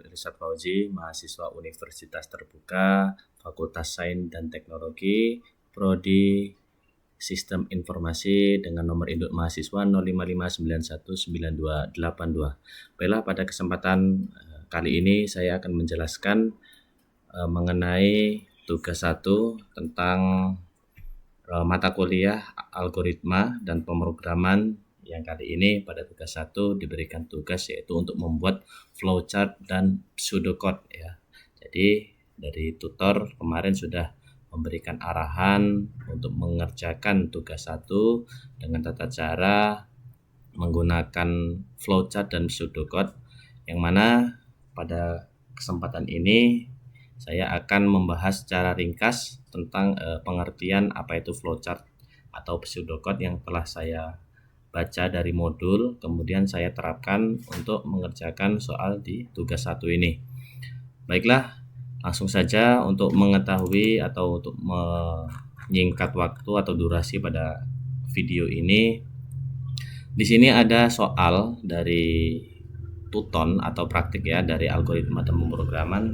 Irsad Fauzi, mahasiswa Universitas Terbuka, Fakultas Sains dan Teknologi, Prodi Sistem Informasi dengan nomor induk mahasiswa 0559192282. Baiklah, pada kesempatan kali ini saya akan menjelaskan mengenai tugas 1 tentang mata kuliah algoritma dan pemrograman. Yang kali ini pada tugas 1 diberikan tugas yaitu untuk membuat flowchart dan pseudocode ya. Jadi dari tutor kemarin sudah memberikan arahan untuk mengerjakan tugas 1 dengan tata cara menggunakan flowchart dan pseudocode, yang mana pada kesempatan ini saya akan membahas secara ringkas tentang pengertian apa itu flowchart atau pseudocode yang telah saya baca dari modul, kemudian saya terapkan untuk mengerjakan soal di tugas 1 ini. Baiklah, langsung saja untuk mengetahui atau untuk menyingkat waktu atau durasi pada video ini. Di sini ada soal dari Tuton atau praktik ya dari algoritma dan pemrograman,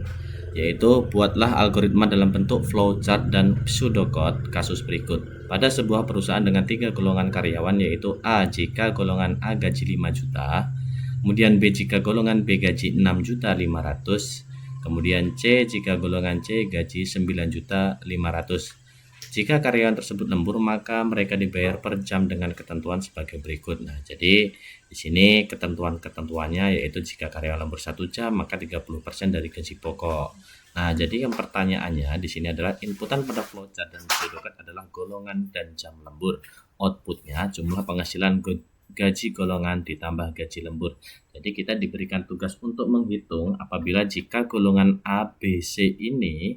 yaitu buatlah algoritma dalam bentuk flowchart dan pseudocode kasus berikut. Pada sebuah perusahaan dengan 3 golongan karyawan, yaitu A jika golongan A gaji 5 juta, kemudian B jika golongan B gaji 6.500.000, kemudian C jika golongan C gaji 9.500.000. Jika karyawan tersebut lembur, maka mereka dibayar per jam dengan ketentuan sebagai berikut. Nah, jadi di sini ketentuannya yaitu jika karyawan lembur 1 jam, maka 30% dari gaji pokok. Nah, jadi yang pertanyaannya di sini adalah inputan pada flowchart dan pseudocode adalah golongan dan jam lembur. Outputnya jumlah penghasilan gaji golongan ditambah gaji lembur. Jadi kita diberikan tugas untuk menghitung apabila jika golongan A, B, C ini,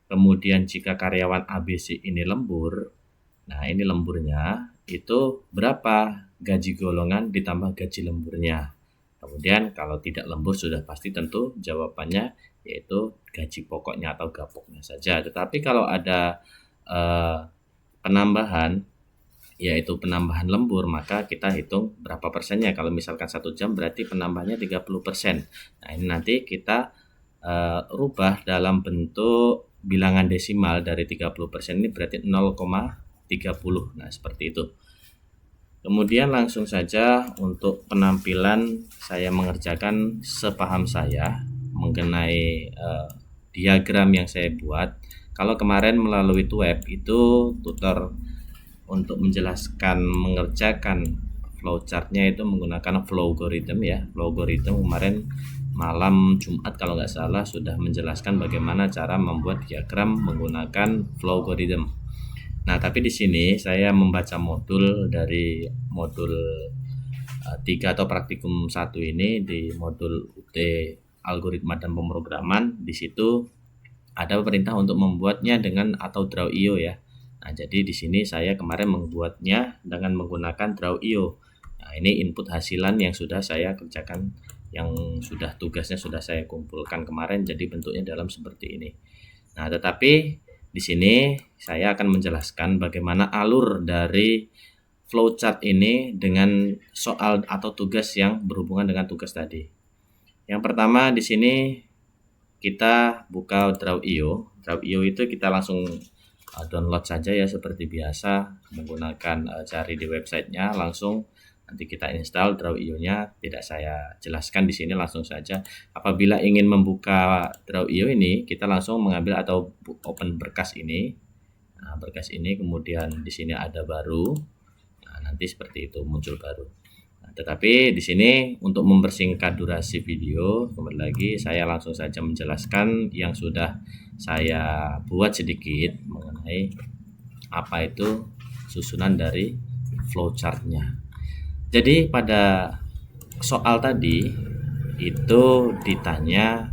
kemudian jika karyawan ABC ini lembur, nah ini lemburnya, itu berapa gaji golongan ditambah gaji lemburnya. Kemudian kalau tidak lembur sudah pasti tentu jawabannya yaitu gaji pokoknya atau gapoknya saja. Tetapi kalau ada penambahan, yaitu penambahan lembur, maka kita hitung berapa persennya. Kalau misalkan 1 jam berarti penambahnya 30%. Nah ini nanti kita rubah dalam bentuk bilangan desimal dari 30% ini berarti 0,30. Nah seperti itu. Kemudian langsung saja untuk penampilan saya mengerjakan sepaham saya mengenai diagram yang saya buat. Kalau kemarin melalui web itu tutor untuk menjelaskan mengerjakan flowchartnya itu menggunakan flowgorithm ya. Flowgorithm kemarin malam Jumat kalau nggak salah sudah menjelaskan bagaimana cara membuat diagram menggunakan flowgorithm. Nah, tapi di sini saya membaca modul dari modul 3 atau praktikum 1 ini di modul UT algoritma dan pemrograman. Di situ ada perintah untuk membuatnya dengan atau Draw.io ya. Nah, jadi di sini saya kemarin membuatnya dengan menggunakan Draw.io. Nah, ini input hasilan yang sudah saya kerjakan, yang sudah tugasnya sudah saya kumpulkan kemarin, jadi bentuknya dalam seperti ini. Nah, tetapi di sini saya akan menjelaskan bagaimana alur dari flowchart ini dengan soal atau tugas yang berhubungan dengan tugas tadi. Yang pertama di sini kita buka Draw.io. Draw.io itu kita langsung download saja ya seperti biasa, menggunakan cari di websitenya langsung. Nanti kita install Draw.io-nya, tidak saya jelaskan di sini, langsung saja. Apabila ingin membuka Draw.io ini, kita langsung mengambil atau open berkas ini. Nah, berkas ini kemudian di sini ada baru. Nah, nanti seperti itu muncul baru. Nah, tetapi di sini untuk mempersingkat durasi video, kembali lagi saya langsung saja menjelaskan yang sudah saya buat sedikit mengenai apa itu susunan dari flowchart-nya. Jadi pada soal tadi itu ditanya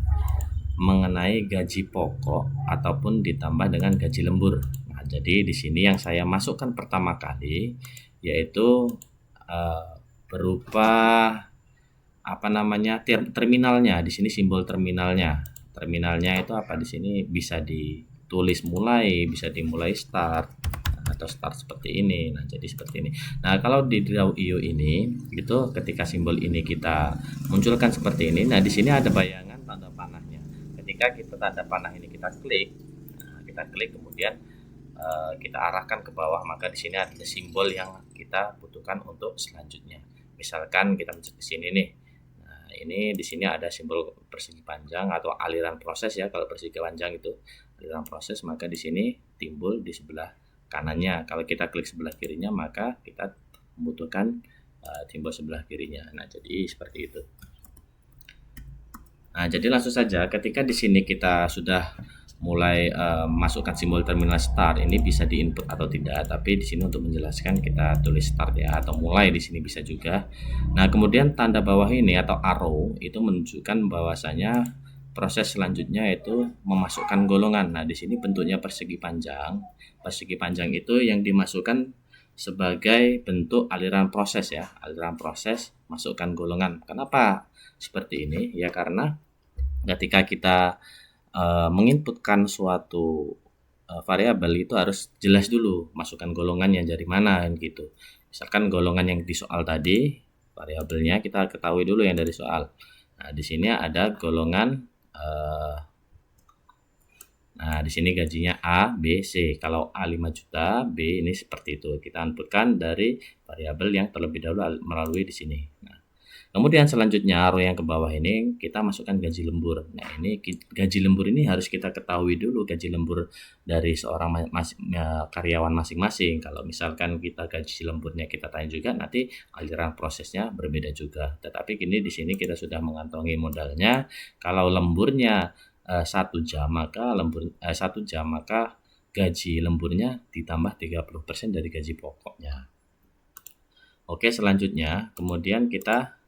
mengenai gaji pokok ataupun ditambah dengan gaji lembur. Nah, jadi di sini yang saya masukkan pertama kali yaitu berupa terminalnya. Di sini simbol terminalnya. Terminalnya itu apa di sini bisa ditulis mulai, bisa dimulai start atau start seperti ini. Nah, jadi seperti ini. Nah, kalau di Draw.io ini itu ketika simbol ini kita munculkan seperti ini. Nah, di sini ada bayangan tanda panah ketika kita tanda panah ini kita klik, kemudian kita arahkan ke bawah, maka di sini ada simbol yang kita butuhkan untuk selanjutnya. Misalkan kita mencet ke sini nih. Nah, ini di sini ada simbol persegi panjang atau aliran proses ya. Kalau persegi panjang itu aliran proses, maka di sini timbul di sebelah kanannya. Kalau kita klik sebelah kirinya, maka kita membutuhkan timbul sebelah kirinya. Nah, jadi seperti itu. Nah, jadi langsung saja ketika di sini kita sudah mulai masukkan simbol terminal start, ini bisa diinput atau tidak, tapi di sini untuk menjelaskan kita tulis start ya, atau mulai di sini bisa juga. Nah, kemudian tanda bawah ini atau arrow itu menunjukkan bahwasanya proses selanjutnya itu memasukkan golongan. Nah, di sini bentuknya persegi panjang. Persegi panjang itu yang dimasukkan sebagai bentuk aliran proses ya, aliran proses masukkan golongan. Kenapa seperti ini? Ya karena ketika kita menginputkan suatu variabel itu harus jelas dulu masukkan golongannya dari mana gitu. Misalkan golongan yang di soal tadi, variabelnya kita ketahui dulu yang dari soal. Nah, di sini ada golongan nah, di sini gajinya A, B, C. Kalau A 5 juta, B ini seperti itu. Kita inputkan dari variabel yang terlebih dahulu melalui di sini. Nah, kemudian selanjutnya row yang ke bawah ini kita masukkan gaji lembur. Nah, ini gaji lembur ini harus kita ketahui dulu gaji lembur dari seorang karyawan masing-masing. Kalau misalkan kita gaji lemburnya kita tanya juga, nanti aliran prosesnya berbeda juga. Tetapi kini di sini kita sudah mengantongi modalnya. Kalau lemburnya 1 jam maka 1 jam maka gaji lemburnya ditambah 30% dari gaji pokoknya. Oke, selanjutnya kemudian kita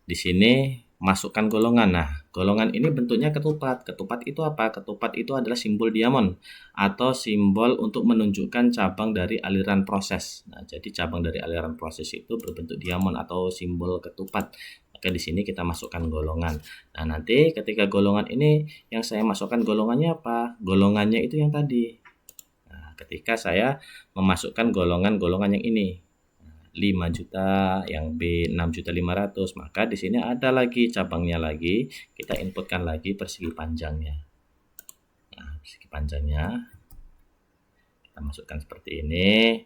di sini masukkan golongan. Nah, golongan ini bentuknya ketupat. Ketupat itu apa? Ketupat itu adalah simbol diamond atau simbol untuk menunjukkan cabang dari aliran proses. Nah, jadi cabang dari aliran proses itu berbentuk diamond atau simbol ketupat. Maka di sini kita masukkan golongan. Nah, nanti ketika golongan ini yang saya masukkan golongannya apa? Golongannya itu yang tadi. Nah, ketika saya memasukkan golongan-golongan yang ini. 5 juta, yang B 6.500.000, maka di sini ada lagi cabangnya lagi, kita inputkan lagi persegi panjangnya. Nah, persegi panjangnya kita masukkan seperti ini.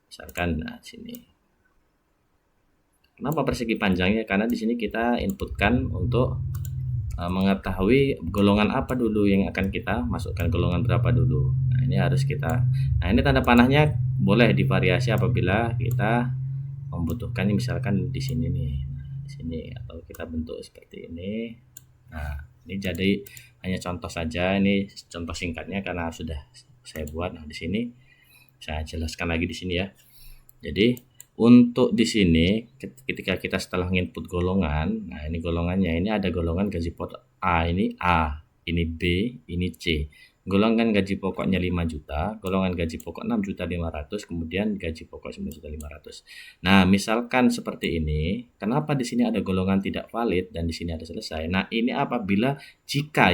Misalkan nah sini. Kenapa persegi panjangnya? Karena di sini kita inputkan untuk mengetahui golongan apa dulu yang akan kita masukkan, golongan berapa dulu. Nah, ini harus kita. Nah, ini tanda panahnya boleh divariasi apabila kita membutuhkan misalkan di sini nih, di sini atau kita bentuk seperti ini. Nah, ini jadi hanya contoh saja, ini contoh singkatnya karena sudah saya buat. Nah, di sini saya jelaskan lagi di sini ya. Jadi untuk di sini ketika kita setelah input golongan, nah ini golongannya, ini ada golongan gaji pokok A, ini B, ini C. Golongan gaji pokoknya 5 juta, golongan gaji pokok 6.500.000, kemudian gaji pokok 9.500.000. Nah, misalkan seperti ini, kenapa di sini ada golongan tidak valid dan di sini ada selesai? Nah, ini apabila jika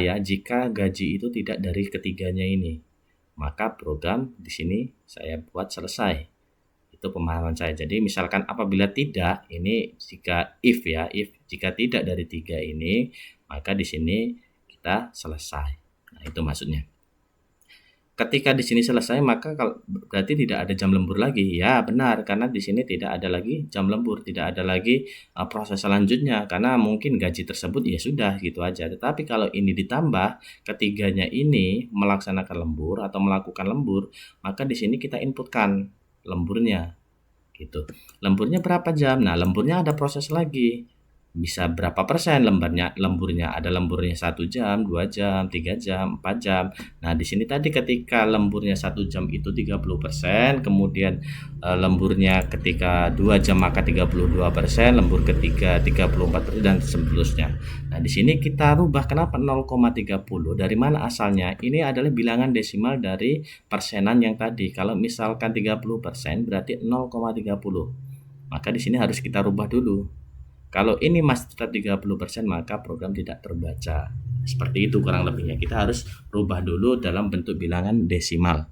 gaji itu tidak dari ketiganya ini, maka program di sini saya buat selesai. Itu pemahaman saya. Jadi misalkan apabila tidak, ini jika jika tidak dari 3 ini, maka di sini kita selesai. Nah, itu maksudnya. Ketika di sini selesai, maka berarti tidak ada jam lembur lagi. Ya, benar, karena di sini tidak ada lagi jam lembur, tidak ada lagi proses selanjutnya karena mungkin gaji tersebut ya sudah gitu aja. Tetapi kalau ini ditambah ketiganya ini melaksanakan lembur atau melakukan lembur, maka di sini kita inputkan lemburnya. Gitu. Lemburnya berapa jam? Nah, lemburnya ada proses lagi. Bisa berapa persen lemburnya? Ada lemburnya 1 jam, 2 jam, 3 jam, 4 jam. Nah, di sini tadi ketika lemburnya 1 jam itu 30%, kemudian lemburnya ketika 2 jam maka 32%, lembur ketiga 34% dan seterusnya. Nah, di sini kita rubah kenapa 0,30? Dari mana asalnya? Ini adalah bilangan desimal dari persenan yang tadi. Kalau misalkan 30% berarti 0,30. Maka di sini harus kita rubah dulu. Kalau ini masih tetap 30%, maka program tidak terbaca. Seperti itu kurang lebihnya. Kita harus rubah dulu dalam bentuk bilangan desimal.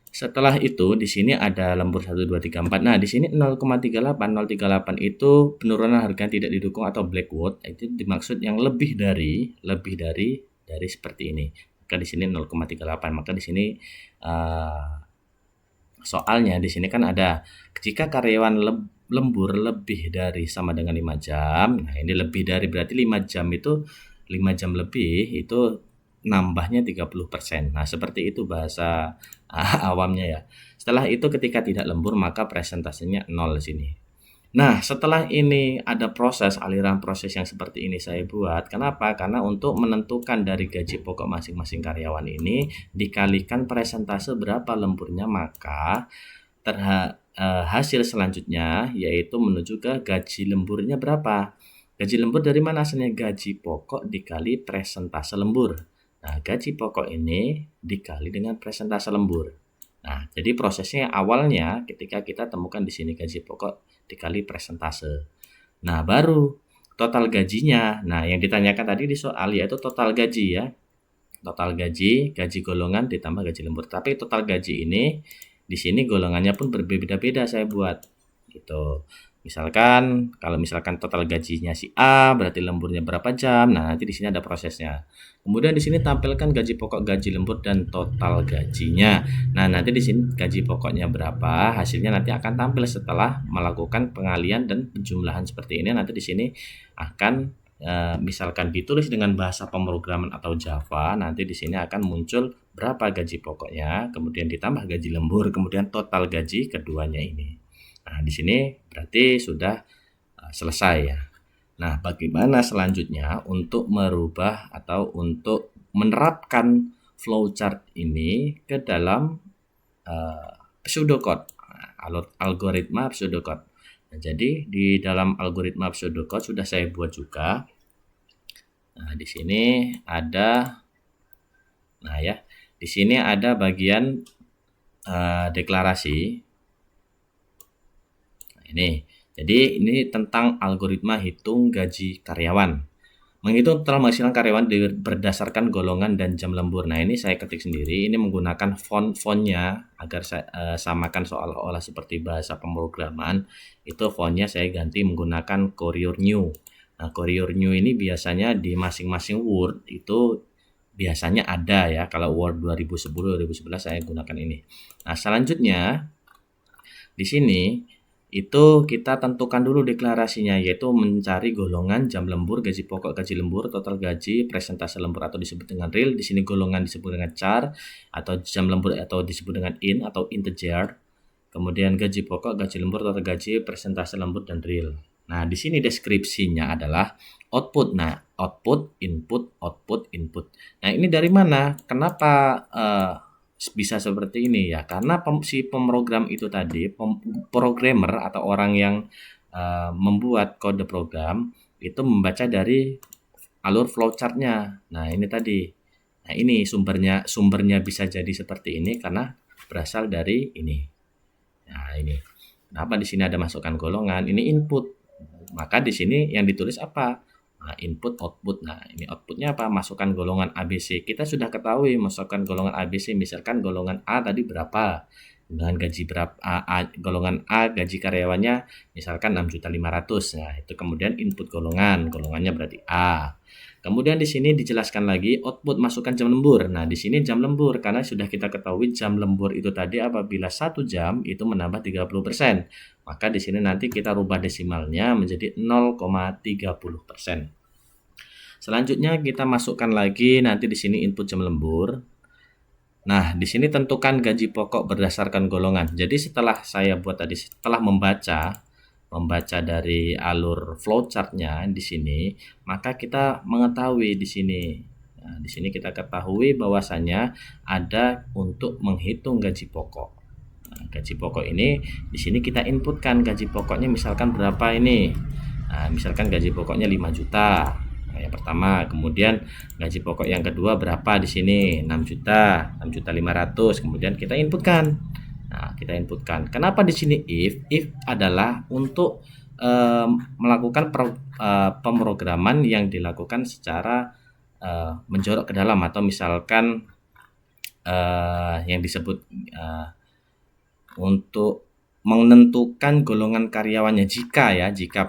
Setelah itu di sini ada lembur 1 2 3 4. Nah, di sini 0,38 itu penurunan harga yang tidak didukung atau blackout. Itu dimaksud yang lebih dari dari seperti ini. Maka di sini 0,38. Maka di sini soalnya di sini kan ada jika karyawan lembur lebih dari sama dengan 5 jam. Nah, ini lebih dari berarti 5 jam itu 5 jam lebih itu nambahnya 30%. Nah, seperti itu bahasa awamnya ya. Setelah itu ketika tidak lembur maka presentasenya 0 di sini. Nah, setelah ini ada aliran proses yang seperti ini saya buat. Kenapa? Karena untuk menentukan dari gaji pokok masing-masing karyawan ini dikalikan persentase berapa lemburnya, maka hasil selanjutnya yaitu menuju ke gaji lemburnya berapa. Gaji lembur dari mana asalnya? Gaji pokok dikali persentase lembur. Nah, gaji pokok ini dikali dengan persentase lembur. Nah, jadi prosesnya awalnya ketika kita temukan di sini gaji pokok dikali persentase. Nah, baru total gajinya. Nah, yang ditanyakan tadi di soal yaitu total gaji ya. Total gaji, gaji golongan ditambah gaji lembur. Tapi total gaji ini di sini golongannya pun berbeda-beda saya buat gitu. Misalkan kalau misalkan total gajinya si A berarti lemburnya berapa jam. Nah, nanti di sini ada prosesnya. Kemudian di sini tampilkan gaji pokok, gaji lembur dan total gajinya. Nah, nanti di sini gaji pokoknya berapa, hasilnya nanti akan tampil setelah melakukan pengalian dan penjumlahan seperti ini. Nanti di sini akan misalkan ditulis dengan bahasa pemrograman atau Java, nanti di sini akan muncul berapa gaji pokoknya, kemudian ditambah gaji lembur, kemudian total gaji keduanya ini. Nah, di sini berarti sudah selesai ya. Nah, bagaimana selanjutnya untuk merubah atau untuk menerapkan flowchart ini ke dalam pseudocode, algoritma pseudocode. Nah, jadi di dalam algoritma pseudocode sudah saya buat juga. Nah, di sini ada, nah ya, di sini ada bagian deklarasi. Nah, ini, jadi ini tentang algoritma hitung gaji karyawan. Menghitung total menghasilkan karyawan berdasarkan golongan dan jam lembur. Nah, ini saya ketik sendiri. Ini menggunakan fontnya agar saya samakan seolah-olah seperti bahasa pemrograman. Itu fontnya saya ganti menggunakan Courier New. Nah, Courier New ini biasanya di masing-masing Word itu biasanya ada ya. Kalau Word 2010, 2011 saya gunakan ini. Nah, selanjutnya di sini itu kita tentukan dulu deklarasinya, yaitu mencari golongan jam lembur, gaji pokok, gaji lembur, total gaji, presentase lembur atau disebut dengan real. Di sini golongan disebut dengan char, atau jam lembur atau disebut dengan in atau integer. Kemudian gaji pokok, gaji lembur, total gaji, presentase lembur dan real. Nah, di sini deskripsinya adalah output. Nah, output, input, output, input. Nah, ini dari mana? Kenapa bisa seperti ini ya? Karena si pemrogram itu tadi, programmer atau orang yang membuat kode program itu membaca dari alur flowchartnya. Nah, ini tadi. Nah, ini sumbernya bisa jadi seperti ini karena berasal dari ini. Nah, ini. Kenapa di sini ada masukkan golongan? Ini input. Maka di sini yang ditulis apa? Nah, input output. Nah, ini outputnya apa? Masukkan golongan ABC. Kita sudah ketahui masukkan golongan ABC. Misalkan golongan A tadi berapa? Dengan gaji berapa? Golongan A gaji karyawannya misalkan 6.500.000. Nah, itu kemudian input golongannya berarti A. Kemudian di sini dijelaskan lagi output masukkan jam lembur. Nah, di sini jam lembur karena sudah kita ketahui jam lembur itu tadi apabila 1 jam itu menambah 30%. Maka di sini nanti kita rubah desimalnya menjadi 0,30%. Selanjutnya kita masukkan lagi nanti di sini input jam lembur. Nah, di sini tentukan gaji pokok berdasarkan golongan. Jadi setelah saya buat tadi, setelah membaca dari alur flowchartnya di sini, maka kita mengetahui di sini. Nah, di sini kita ketahui bahwasannya ada untuk menghitung gaji pokok. Nah, gaji pokok ini di sini kita inputkan gaji pokoknya misalkan berapa ini. Nah, misalkan gaji pokoknya 5 juta. Nah, yang pertama, kemudian gaji pokok yang kedua berapa di sini? 6 juta, 6.500.000. Kemudian kita inputkan. Nah, kita inputkan. Kenapa di sini if? If adalah untuk melakukan pemrograman yang dilakukan secara menjorok ke dalam, atau misalkan yang disebut untuk menentukan golongan karyawannya jika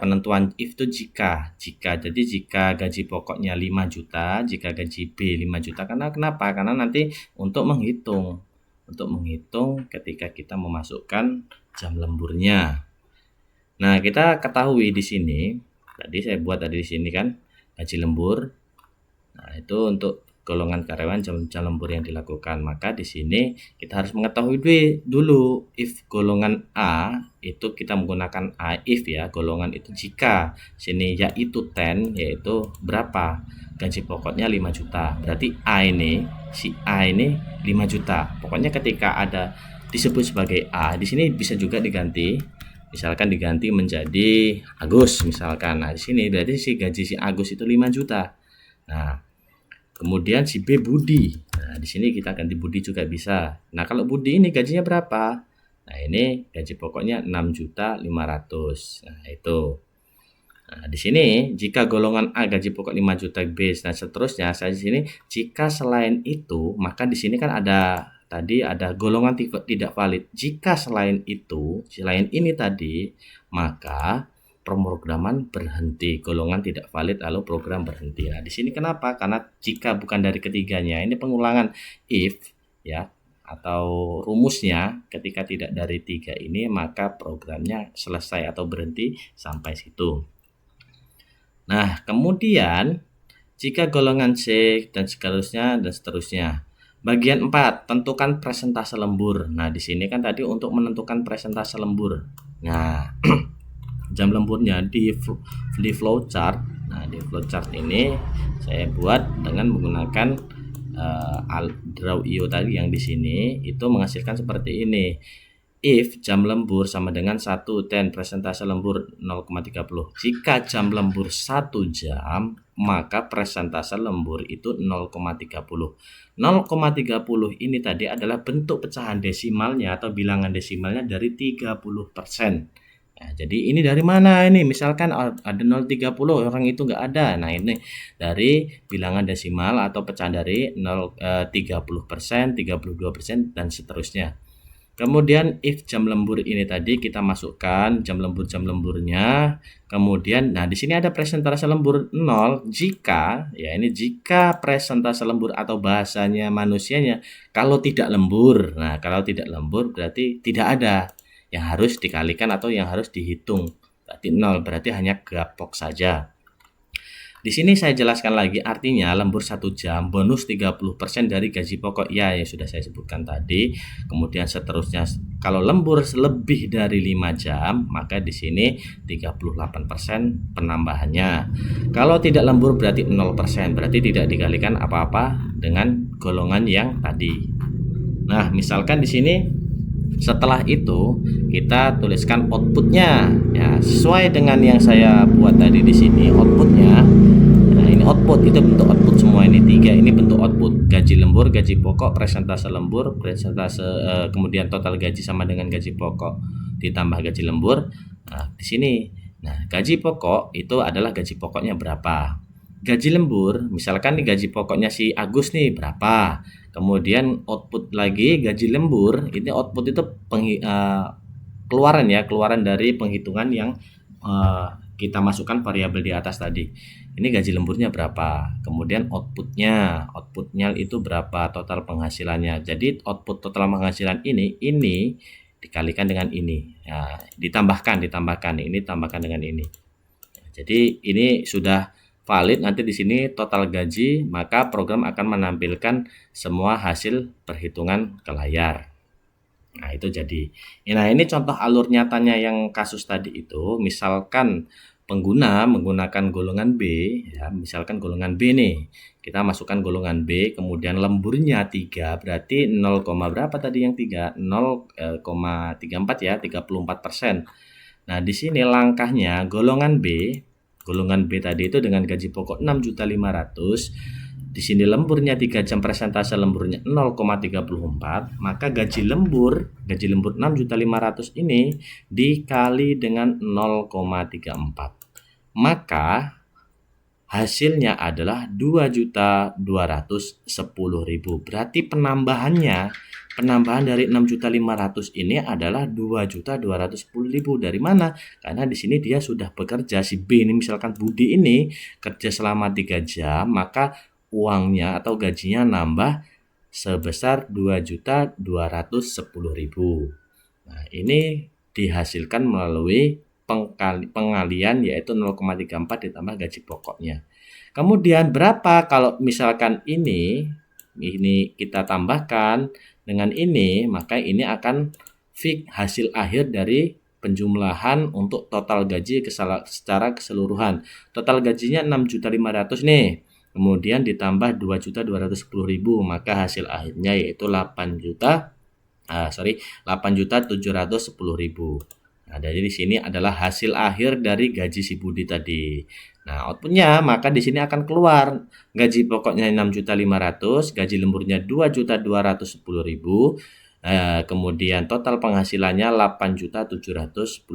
penentuan if itu jadi jika gaji pokoknya 5 juta, jika gaji B 5 juta. Kenapa? Karena nanti untuk menghitung ketika kita memasukkan jam lemburnya. Nah, kita ketahui di sini, tadi saya buat di sini kan gaji lembur. Nah, itu untuk golongan karyawan jam lembur yang dilakukan. Maka di sini kita harus mengetahui dulu if golongan A itu kita menggunakan if ya, golongan itu jika sini yaitu 10 yaitu berapa? Gaji pokoknya 5 juta. Berarti si A ini 5 juta. Pokoknya ketika ada disebut sebagai A, di sini bisa juga diganti. Misalkan diganti menjadi Agus misalkan. Nah, di sini berarti gaji si Agus itu 5 juta. Nah, kemudian si B Budi. Nah, di sini kita ganti Budi juga bisa. Nah, kalau Budi ini gajinya berapa? Nah, ini gaji pokoknya 6.500.000. Nah, itu. Nah, di sini jika golongan A gaji pokok 5 juta B dan seterusnya, saya di sini jika selain itu, maka di sini kan ada golongan tidak valid. Jika selain ini tadi, maka pemrograman berhenti, golongan tidak valid lalu program berhenti. Nah, di sini kenapa? Karena jika bukan dari ketiganya, ini pengulangan if ya atau rumusnya ketika tidak dari 3 ini maka programnya selesai atau berhenti sampai situ. Nah, kemudian jika golongan C dan seterusnya. Bagian 4, tentukan presentase lembur. Nah, di sini kan tadi untuk menentukan presentase lembur. Nah, jam lemburnya di flowchart. Nah, di flowchart ini saya buat dengan menggunakan draw.io tadi yang di sini itu menghasilkan seperti ini. If jam lembur sama dengan 1/10 presentase lembur 0,30. Jika jam lembur 1 jam, maka presentase lembur itu 0,30. 0,30 ini tadi adalah bentuk pecahan desimalnya atau bilangan desimalnya dari 30%. Nah, jadi ini dari mana ini? Misalkan ada 0,30, orang itu nggak ada. Nah, ini dari bilangan desimal atau pecahan dari 30%, 32% dan seterusnya. Kemudian if jam lembur ini tadi kita masukkan jam lemburnya. Kemudian nah di sini ada presentase lembur 0 jika presentase lembur atau bahasanya manusianya kalau tidak lembur. Nah, kalau tidak lembur berarti tidak ada yang harus dikalikan atau yang harus dihitung. Berarti 0, berarti hanya gapok saja. Di sini saya jelaskan lagi artinya lembur 1 jam bonus 30% dari gaji pokok ya yang sudah saya sebutkan tadi. Kemudian seterusnya kalau lembur lebih dari 5 jam maka di sini 38% penambahannya. Kalau tidak lembur berarti 0%, berarti tidak dikalikan apa-apa dengan golongan yang tadi. Nah, misalkan di sini setelah itu kita tuliskan outputnya ya sesuai dengan yang saya buat tadi di sini outputnya. Nah, ini output itu bentuk output semua ini 3 ini bentuk output gaji lembur, gaji pokok, presentase lembur, kemudian total gaji sama dengan gaji pokok ditambah gaji lembur. Nah, di sini gaji pokok itu adalah gaji pokoknya berapa. Gaji lembur misalkan nih gaji pokoknya si Agus nih berapa. Kemudian output lagi gaji lembur, ini output itu keluaran dari penghitungan yang kita masukkan variabel di atas tadi. Ini gaji lemburnya berapa, kemudian outputnya itu berapa total penghasilannya. Jadi output total penghasilan ini dikalikan dengan ini, ya, ditambahkan ini tambahkan dengan ini. Jadi ini sudah valid nanti di sini total gaji, maka program akan menampilkan semua hasil perhitungan ke layar. Nah, itu jadi. Nah, ini contoh alur nyatanya yang kasus tadi itu, misalkan pengguna menggunakan golongan B, ya, misalkan golongan B nih. Kita masukkan golongan B, kemudian lemburnya 3, berarti 0, berapa tadi yang 3? 0,34 ya, 34%. Nah, di sini langkahnya golongan B tadi itu dengan gaji pokok 6.500.000. Di sini lemburnya 3 jam, presentase lemburnya 0,34, maka gaji lembur 6.500.000 ini dikali dengan 0,34. Maka hasilnya adalah 2.210.000. Berarti penambahannya penambahan dari 6.500.000 ini adalah 2.210.000. Dari mana? Karena di sini dia sudah bekerja, si B ini misalkan Budi ini kerja selama 3 jam, maka uangnya atau gajinya nambah sebesar 2.210.000. Nah, ini dihasilkan melalui pengalian yaitu 0,34 ditambah gaji pokoknya. Kemudian berapa kalau misalkan ini kita tambahkan dengan ini, maka ini akan fix hasil akhir dari penjumlahan untuk total gaji secara keseluruhan. Total gajinya 6.500.000 nih. Kemudian ditambah 2.210.000, maka hasil akhirnya yaitu 8.710.000. Nah, dari di sini adalah hasil akhir dari gaji si Budi tadi. Nah, outputnya maka di sini akan keluar gaji pokoknya 6.500.000, gaji lemburnya 2.210.000, kemudian total penghasilannya 8.710.000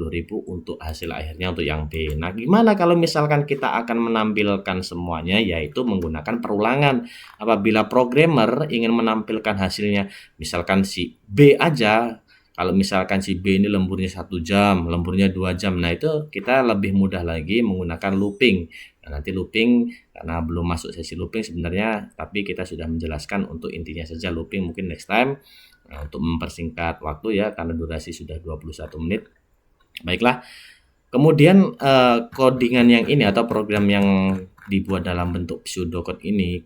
untuk hasil akhirnya untuk yang B. Nah, gimana kalau misalkan kita akan menampilkan semuanya, yaitu menggunakan perulangan. Apabila programmer ingin menampilkan hasilnya, misalkan si B aja, kalau misalkan si B ini lemburnya 1 jam, lemburnya 2 jam, nah itu kita lebih mudah lagi menggunakan looping. Nah, nanti looping karena belum masuk sesi looping sebenarnya, tapi kita sudah menjelaskan untuk intinya saja looping mungkin next time. Nah, untuk mempersingkat waktu ya, karena durasi sudah 21 menit. Baiklah. Kemudian codingan yang ini atau program yang dibuat dalam bentuk pseudocode ini,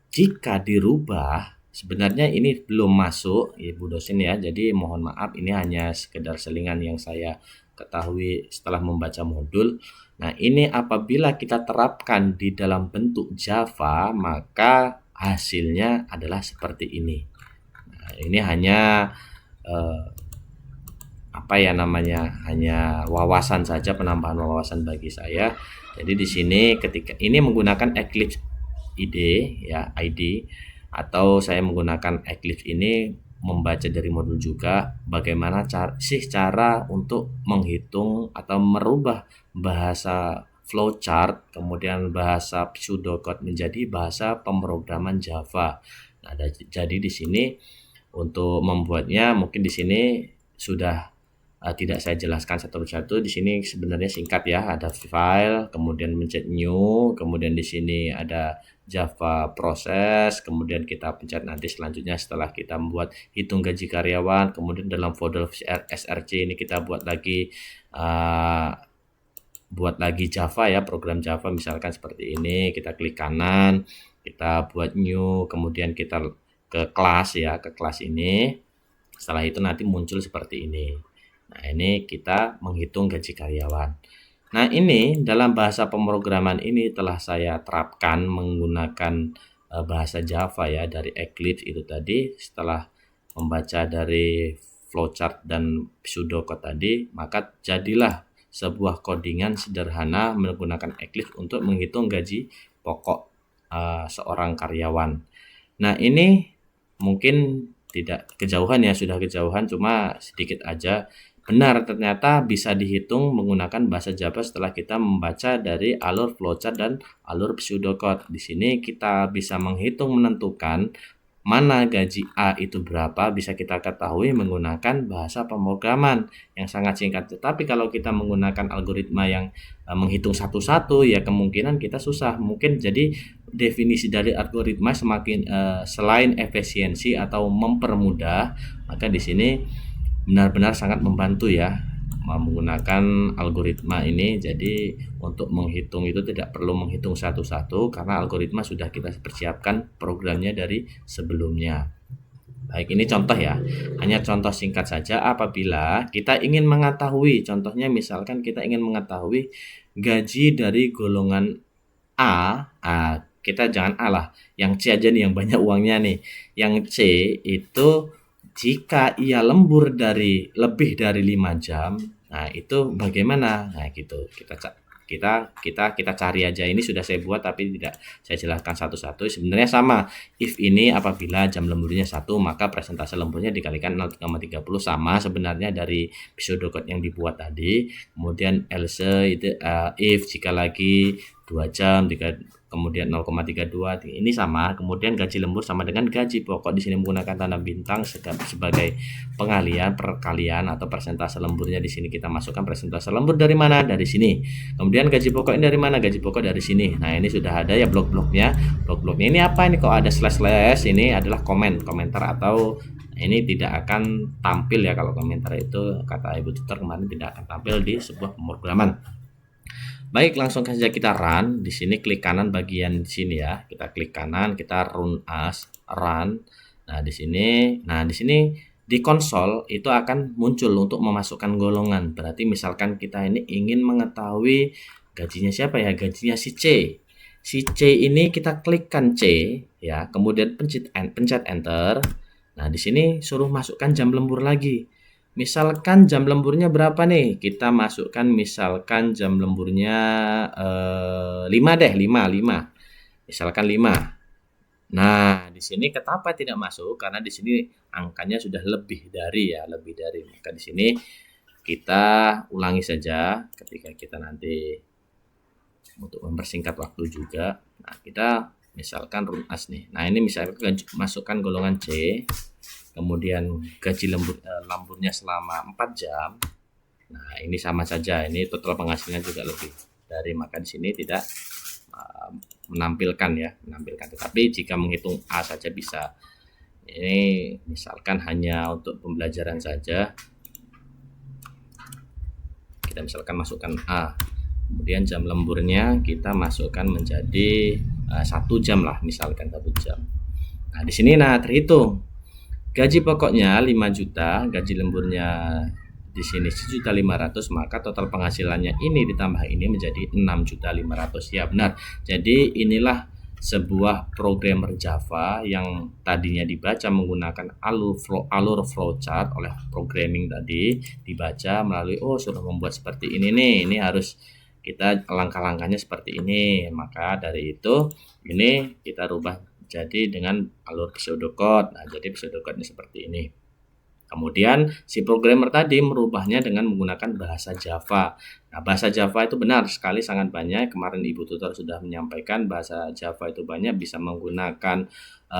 jika dirubah, sebenarnya ini belum masuk Ibu dosen ya, jadi mohon maaf, ini hanya sekedar selingan yang saya ketahui setelah membaca modul. Nah, ini apabila kita terapkan di dalam bentuk Java, maka hasilnya adalah seperti ini. Nah, ini hanya hanya wawasan saja, penambahan wawasan bagi saya. Jadi di sini ketika ini menggunakan Eclipse ID atau saya menggunakan Eclipse ini membaca dari modul juga bagaimana cara untuk menghitung atau merubah bahasa flowchart kemudian bahasa pseudocode menjadi bahasa pemrograman Java. Nah, jadi di sini untuk membuatnya mungkin di sini sudah tidak saya jelaskan satu persatu. Di sini sebenarnya singkat ya, ada file, kemudian mencet new, kemudian di sini ada Java proses, kemudian kita pencet nanti selanjutnya setelah kita membuat hitung gaji karyawan, kemudian dalam folder SRC ini kita buat lagi Java ya, program Java misalkan seperti ini, kita klik kanan, kita buat new, kemudian kita ke kelas ini. Setelah itu nanti muncul seperti ini. Nah, ini kita menghitung gaji karyawan. Nah, ini dalam bahasa pemrograman ini telah saya terapkan menggunakan bahasa Java ya, dari Eclipse itu tadi. Setelah membaca dari flowchart dan pseudocode tadi, maka jadilah sebuah codingan sederhana menggunakan Eclipse untuk menghitung gaji pokok seorang karyawan. Nah, ini mungkin tidak kejauhan ya, sudah kejauhan, cuma sedikit aja. Benar, ternyata bisa dihitung menggunakan bahasa Java setelah kita membaca dari alur flowchart dan alur pseudocode. Di sini kita bisa menghitung, menentukan mana gaji A itu berapa, bisa kita ketahui menggunakan bahasa pemrograman yang sangat singkat. Tetapi kalau kita menggunakan algoritma yang menghitung satu-satu, ya kemungkinan kita susah. Mungkin jadi definisi dari algoritma semakin selain efisiensi atau mempermudah, maka di sini benar-benar sangat membantu ya menggunakan algoritma ini. Jadi untuk menghitung itu tidak perlu menghitung satu-satu karena algoritma sudah kita persiapkan programnya dari sebelumnya. Baik, ini contoh ya, hanya contoh singkat saja. Apabila kita ingin mengetahui, contohnya misalkan kita ingin mengetahui gaji dari golongan A, kita jangan A lah, yang C aja nih yang banyak uangnya nih. Yang C itu jika ia lembur lebih dari 5 jam, nah itu bagaimana? Nah gitu, kita cari aja. Ini sudah saya buat tapi tidak saya jelaskan satu-satu. Sebenarnya sama. If ini apabila jam lemburnya 1, maka persentase lemburnya dikalikan 0,30, sama sebenarnya dari pseudocode yang dibuat tadi. Kemudian else itu if jika lagi 2 jam, kemudian 0,32 ini sama. Kemudian gaji lembur sama dengan gaji pokok. Di sini menggunakan tanda bintang sebagai pengalian, perkalian atau persentase lemburnya. Di sini kita masukkan persentase lembur dari mana? Dari sini. Kemudian gaji pokok ini dari mana? Gaji pokok dari sini. Nah, ini sudah ada ya blok-bloknya. Blok-bloknya ini apa ini? Kok ada slash-slash? Ini adalah komentar atau ini tidak akan tampil ya. Kalau komentar itu kata Ibu Tutor kemarin tidak akan tampil di sebuah pemrograman. Baik, langsung saja kita run. Di sini klik kanan bagian di sini ya. Kita klik kanan, kita run as, run. Nah, di sini di konsol itu akan muncul untuk memasukkan golongan. Berarti misalkan kita ini ingin mengetahui gajinya siapa ya? Gajinya si C. Si C ini kita klikkan C ya, kemudian pencet enter. Nah, di sini suruh masukkan jam lembur lagi. Misalkan jam lemburnya berapa nih? Kita masukkan misalkan jam lemburnya 5 deh, 5. Misalkan 5. Nah, di sini kenapa tidak masuk? Karena di sini angkanya sudah lebih dari. Maka di sini kita ulangi saja ketika kita nanti untuk mempersingkat waktu juga. Nah, kita misalkan run as nih. Nah, ini misalkan masukkan golongan C. Kemudian gaji lemburnya selama 4 jam. Nah, ini sama saja. Ini total penghasilannya juga lebih dari, maka di sini tidak menampilkan. Tetapi jika menghitung A saja bisa. Ini misalkan hanya untuk pembelajaran saja. Kita misalkan masukkan A. Kemudian jam lemburnya kita masukkan menjadi 1 jam lah, misalkan 1 jam. Nah, di sini terhitung. Gaji pokoknya 5 juta, gaji lemburnya di sini 1.500.000, maka total penghasilannya ini ditambah ini menjadi 6.500.000. Ya benar. Jadi inilah sebuah programmer Java yang tadinya dibaca menggunakan alur flowchart oleh programming tadi, dibaca melalui suruh membuat seperti ini nih. Ini harus kita langkah-langkahnya seperti ini. Maka dari itu ini kita rubah jadi dengan alur pseudocode. Nah, jadi pseudocode-nya seperti ini. Kemudian si programmer tadi merubahnya dengan menggunakan bahasa Java. Nah, bahasa Java itu benar sekali, sangat banyak. Kemarin Ibu Tutor sudah menyampaikan bahasa Java itu banyak, bisa menggunakan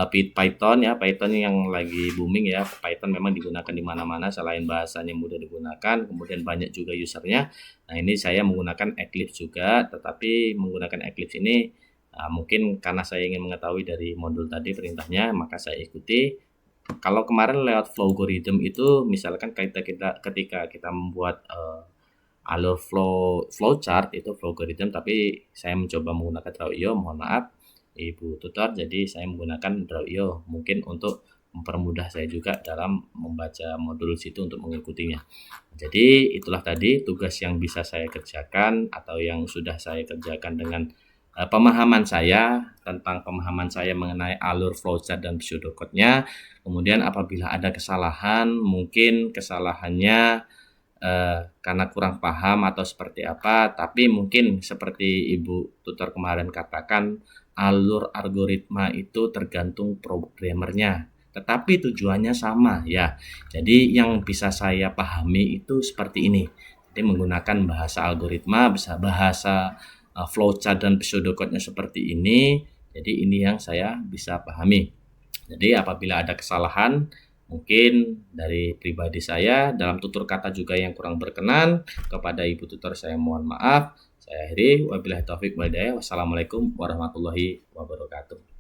Python ya. Python yang lagi booming ya. Python memang digunakan di mana-mana selain bahasanya mudah digunakan. Kemudian banyak juga usernya. Nah, ini saya menggunakan Eclipse juga, tetapi menggunakan Eclipse ini mungkin karena saya ingin mengetahui dari modul tadi perintahnya, maka saya ikuti. Kalau kemarin lewat flowgorithm itu misalkan ketika kita membuat alur flowchart itu flowgorithm, tapi saya mencoba menggunakan Draw.io, mohon maaf Ibu Tutor, jadi saya menggunakan Draw.io mungkin untuk mempermudah saya juga dalam membaca modul situ untuk mengikutinya. Jadi itulah tadi tugas yang bisa saya kerjakan atau yang sudah saya kerjakan dengan pemahaman saya mengenai alur flowchart dan pseudocode-nya. Kemudian apabila ada kesalahan, mungkin kesalahannya karena kurang paham atau seperti apa, tapi mungkin seperti Ibu Tutor kemarin katakan, alur algoritma itu tergantung programmernya, tetapi tujuannya sama ya. Jadi yang bisa saya pahami itu seperti ini. Jadi menggunakan bahasa algoritma, bahasa flowchart dan pseudocode-nya seperti ini. Jadi ini yang saya bisa pahami. Jadi apabila ada kesalahan, mungkin dari pribadi saya dalam tutur kata juga yang kurang berkenan, kepada Ibu Tutor saya mohon maaf. Saya akhiri, wabillahi taufik wal hidayah. Wassalamualaikum warahmatullahi wabarakatuh.